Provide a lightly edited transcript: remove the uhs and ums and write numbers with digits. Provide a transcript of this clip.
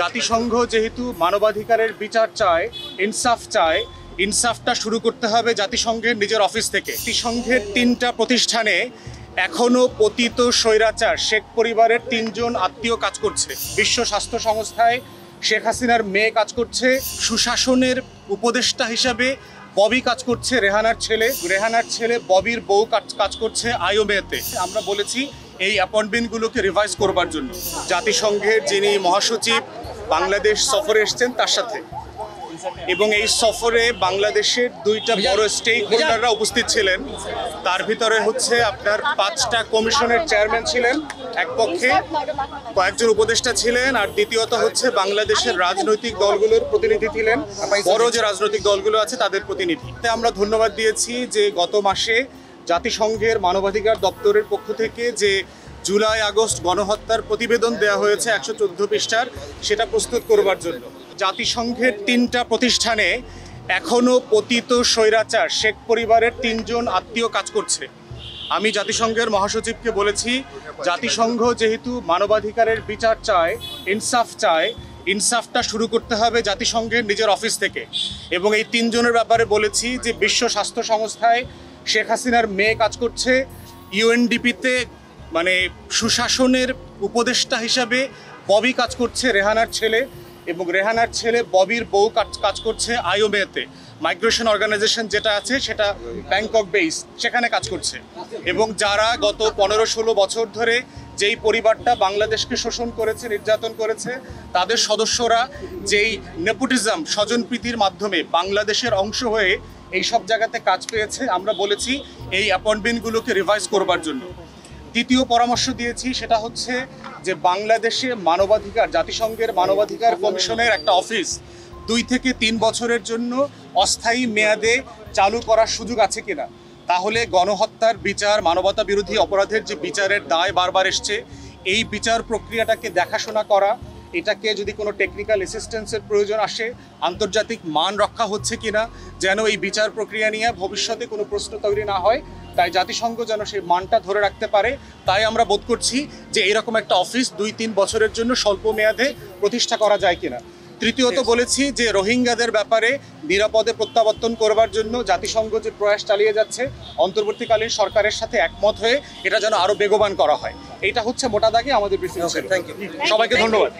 জাতিসংঘ যেহেতু মানবাধিকারের বিচার চায়, ইনসাফ চায়, ইনসাফটা শুরু করতে হবে জাতিসংঘের নিজের অফিস থেকে। জাতিসংঘের 3টা প্রতিষ্ঠানে এখনো পতিত স্বৈরাচার শেখ পরিবারের 3 জন আত্মীয় কাজ করছে। বিশ্ব স্বাস্থ্য সংস্থায় শেখ হাসিনার মেয়ে কাজ করছে, সুশাসনের উপদেষ্টা হিসাবে ববি কাজ করছে, রেহানার ছেলে ববির বউ কাজ করছে আইওমেতে। আমরা বলেছি এই অ্যাপয়েন্টমেন্টগুলোকে রিভাইজ করবার জন্য। জাতিসংঘের যিনি মহাসচিব বাংলাদেশ সফরে এসেছেন তার সাথে, এবং এই সফরে বাংলাদেশের 2টা বড় স্টেক হোল্ডাররা উপস্থিত ছিলেন। তার ভিতরে হচ্ছে আপনার 5টা কমিশনের চেয়ারম্যান ছিলেন এক পক্ষে, কয়েকজন উপদেষ্টা ছিলেন, আর দ্বিতীয়ত হচ্ছে বাংলাদেশের রাজনৈতিক দলগুলোর প্রতিনিধি ছিলেন, বড় যে রাজনৈতিক দলগুলো আছে তাদের প্রতিনিধি। আমরা ধন্যবাদ দিয়েছি যে গত মাসে জাতিসংঘের মানবাধিকার দপ্তরের পক্ষ থেকে যে জুলাই আগস্ট গণহত্যার প্রতিবেদন দেওয়া হয়েছে 114 পৃষ্ঠার, সেটা প্রস্তুত করবার জন্য। জাতিসংঘের 3টা প্রতিষ্ঠানে এখনো পতিত স্বৈরাচার শেখ পরিবারের 3 জন আত্মীয় কাজ করছে। আমি জাতিসংঘের মহাসচিবকে বলেছি জাতিসংঘ যেহেতু মানবাধিকারের বিচার চায়, ইনসাফ চায়, ইনসাফটা শুরু করতে হবে জাতিসংঘের নিজের অফিস থেকে। এবং এই 3 জনের ব্যাপারে বলেছি যে বিশ্ব স্বাস্থ্য সংস্থায় শেখ হাসিনার মেয়ে কাজ করছে, ইউএনডিপিতে মানে সুশাসনের উপদেষ্টা হিসাবে ববি কাজ করছে রেহানার ছেলে, এবং রেহানার ছেলে ববির বউ কাজ করছে আইওমেতে, মাইগ্রেশন অর্গানাইজেশন যেটা আছে সেটা ব্যাংকক বেস, সেখানে কাজ করছে। এবং যারা গত 15-16 বছর ধরে যেই পরিবারটা বাংলাদেশকে শোষণ করেছে, নির্যাতন করেছে, তাদের সদস্যরা যেই নেপোটিজম স্বজনপ্রীতির মাধ্যমে বাংলাদেশের অংশ হয়ে এই সব জায়গাতে কাজ পেয়েছে, আমরা বলেছি এই অ্যাপয়েন্টমেন্টগুলোকে রিভাইজ করবার জন্য। দ্বিতীয় পরামর্শ দিয়েছি সেটা হচ্ছে যে বাংলাদেশে জাতিসংঘের মানবাধিকার কমিশনের একটা অফিস 2 থেকে 3 বছরের জন্য অস্থায়ী মেয়াদে চালু করার সুযোগ আছে কিনা, তাহলে গণহত্যার বিচার, মানবতা বিরোধী অপরাধের যে বিচারের দায় বারবার এসছে, এই বিচার প্রক্রিয়াটাকে দেখাশোনা করা, এটাকে যদি কোনো টেকনিক্যাল অ্যাসিস্ট্যান্সের প্রয়োজন আসে, আন্তর্জাতিক মান রক্ষা হচ্ছে কিনা, যেন এই বিচার প্রক্রিয়া নিয়ে ভবিষ্যতে কোনো প্রশ্ন তৈরি না হয়, তাই জাতিসংঘ যেন সেই মানটা ধরে রাখতে পারে, তাই আমরা বোধ করছি যে এরকম একটা অফিস 2-3 বছরের জন্য স্বল্প মেয়াদে প্রতিষ্ঠা করা যায় কিনা। তৃতীয়ত বলেছি যে রোহিঙ্গাদের ব্যাপারে নিরাপদে প্রত্যাবর্তন করবার জন্য জাতিসংঘ যে প্রয়াস চালিয়ে যাচ্ছে, অন্তর্বর্তীকালীন সরকারের সাথে একমত হয়ে এটা যেন আরো বেগবান করা হয়। এটা হচ্ছে মোটা দাগে আমাদের ব্রিফিং ছিল। সবাইকে ধন্যবাদ।